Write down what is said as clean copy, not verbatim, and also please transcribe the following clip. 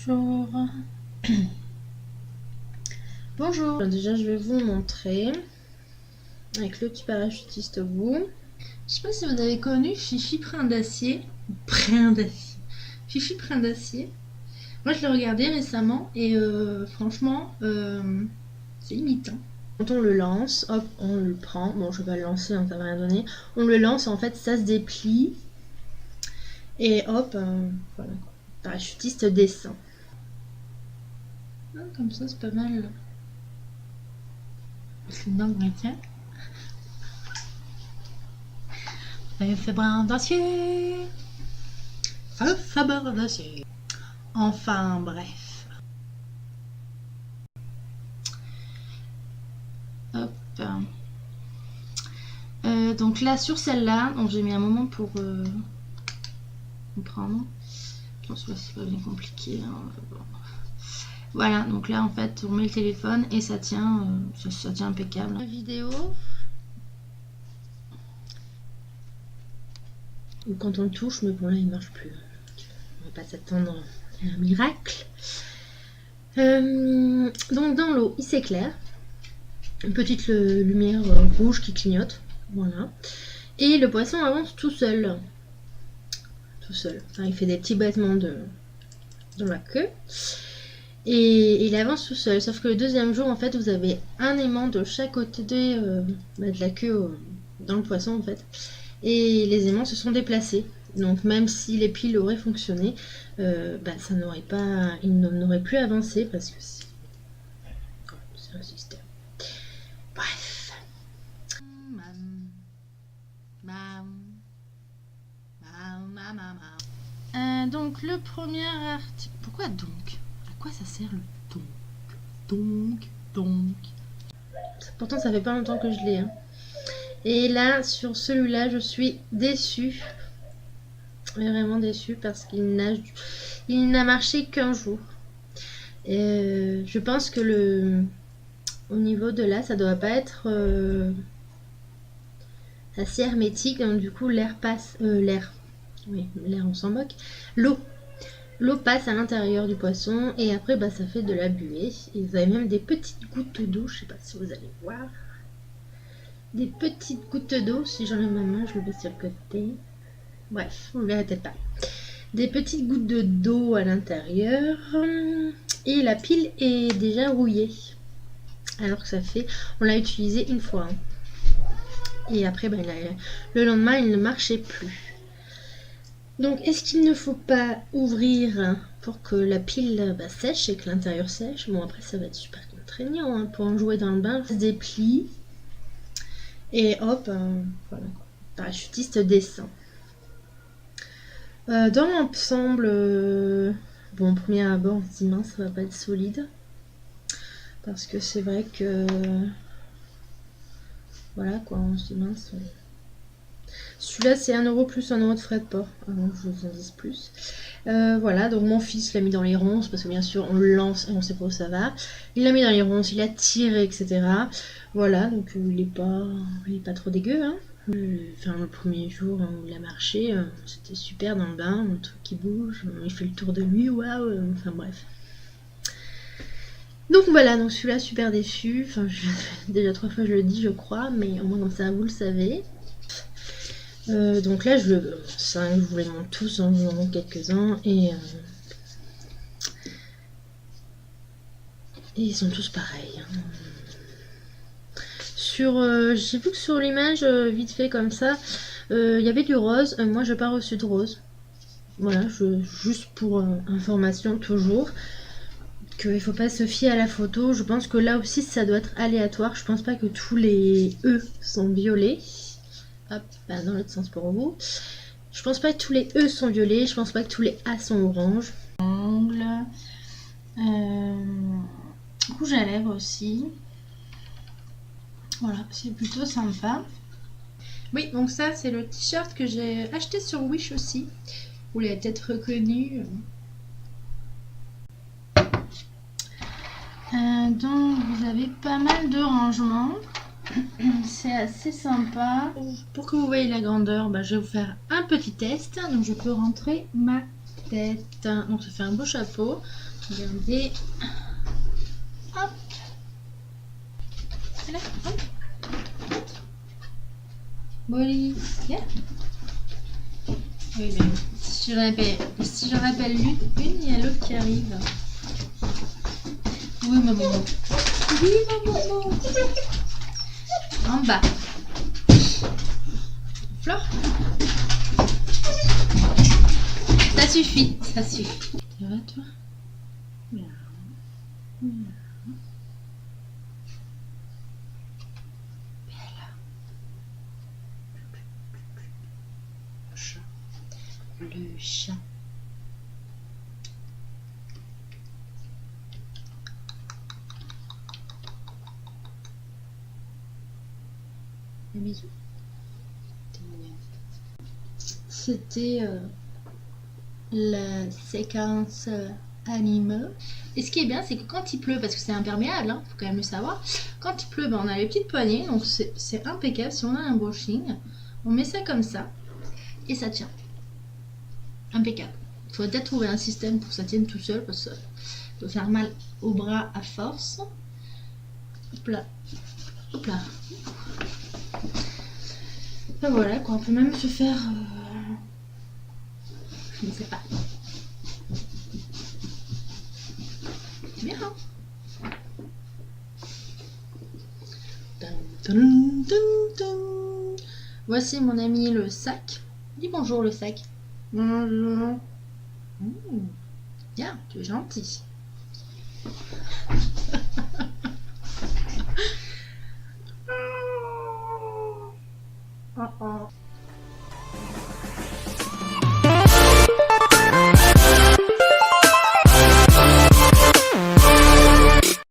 Bonjour. Bonjour. Déjà, je vais vous montrer avec le petit parachutiste au bout. Je sais pas si vous avez connu Fifi Brin d'Acier. Fifi Brin d'Acier. Moi, je l'ai regardé récemment et franchement, c'est limitant. Quand on le lance, hop, on le prend. Bon, je vais pas le lancer, hein, ça va rien donner. On le lance, en fait, ça se déplie. Et hop, voilà. Le parachutiste descend. Ah, comme ça, c'est pas mal. C'est une langue chrétienne. Fifi Brin d'Acier. Fifi Brin d'Acier. Enfin, bref. Hop. Donc là, sur celle-là, j'ai mis un moment pour comprendre. Bon, c'est pas bien compliqué. Hein. Bon. Voilà, donc là, en fait, on met le téléphone et ça tient, ça tient impeccable. La vidéo. Ou quand on le touche, mais bon, là, il marche plus. On va pas s'attendre à un miracle. Donc dans l'eau, il s'éclaire. Une petite lumière rouge qui clignote. Voilà. Et le poisson avance tout seul. Tout seul. Enfin, il fait des petits battements dans la queue. Et il avance tout seul. Sauf que le deuxième jour, en fait, vous avez un aimant de chaque côté de la queue dans le poisson, en fait. Et les aimants se sont déplacés. Donc même si les piles auraient fonctionné, ça n'aurait pas, il n'aurait plus avancé parce que c'est un système. Bref. Donc le premier article. Pourquoi donc? À quoi ça sert le donc? Pourtant ça fait pas longtemps que je l'ai. Hein. Et là sur celui-là je suis déçue. Vraiment déçue parce qu'il n'a marché qu'un jour. Je pense que au niveau de là, ça doit pas être assez hermétique. Donc du coup, l'air passe. L'air, on s'en moque. L'eau passe à l'intérieur du poisson et après, ça fait de la buée. Et vous avez même des petites gouttes d'eau. Je sais pas si vous allez voir. Des petites gouttes d'eau. Si j'en ai ma main, je le mets sur le côté. Bref, vous ne verrez peut-être pas. Des petites gouttes d'eau à l'intérieur. Et la pile est déjà rouillée. Alors que on l'a utilisé une fois. Hein. Et après, le lendemain, il ne marchait plus. Donc, est-ce qu'il ne faut pas ouvrir pour que la pile sèche et que l'intérieur sèche? Bon, après, ça va être super contraignant hein, pour en jouer dans le bain. Ça se déplie. Et hop, voilà. Le parachutiste descend. Dans l'ensemble, bon, premier abord, on se dit mince, ça va pas être solide. Parce que c'est vrai que. Voilà quoi, on se dit mince. Celui-là, c'est 1€ plus 1€ de frais de port. Avant que je vous en dise plus. Voilà, donc mon fils l'a mis dans les ronces, parce que bien sûr, on le lance et on sait pas où ça va. Il l'a mis dans les ronces, il a tiré, etc. Voilà, donc il est pas trop dégueu, hein. Le premier jour où il a marché, c'était super dans le bain, le truc qui bouge, il fait le tour de lui, waouh, enfin bref. Donc voilà, donc celui-là super déçu, enfin déjà 3 fois je le dis je crois, mais au moins comme ça vous le savez. Donc là je vous les montre tous, en vous en montre quelques-uns, et ils sont tous pareils. Hein. J'ai vu que sur l'image, vite fait comme ça, il y avait du rose. Moi, je n'ai pas reçu de rose. Voilà, juste pour information toujours. Qu'il ne faut pas se fier à la photo. Je pense que là aussi, ça doit être aléatoire. Je pense pas que tous les E sont violets. Hop, dans l'autre sens pour vous. Je pense pas que tous les E sont violets. Je pense pas que tous les A sont orange. Rouge à lèvres aussi. Voilà, c'est plutôt sympa. Oui, donc ça, c'est le t-shirt que j'ai acheté sur Wish aussi. Vous l'avez peut-être reconnu. Donc, vous avez pas mal de rangements. C'est assez sympa. Pour que vous voyez la grandeur, je vais vous faire un petit test. Donc, je peux rentrer ma tête. Donc ça fait un beau chapeau. Regardez. Hop. Voilà, hop. Molly. Yeah. Oui, mais si j'en appelle une, il y a l'autre qui arrive. Oui, maman. Oui, maman. En bas. Flore. Ça suffit, ça suffit. Ça va, toi? Bien. Bien. Le chat. Un bisou. C'était la séquence anime. Et ce qui est bien, c'est que quand il pleut, parce que c'est imperméable, hein, faut quand même le savoir, quand il pleut, ben, on a les petites poignées, donc c'est impeccable. Si on a un brushing, on met ça comme ça, et ça tient. Impeccable. Il faut peut-être trouver un système pour que ça tienne tout seul, parce que ça peut faire mal au bras à force. Hop là. Hop là. Ben voilà, quoi, on peut même se faire... je ne sais pas. Bien. Voici mon ami le sac. Dis bonjour le sac. Bonjour. Bien, tu es gentil. Oh oh.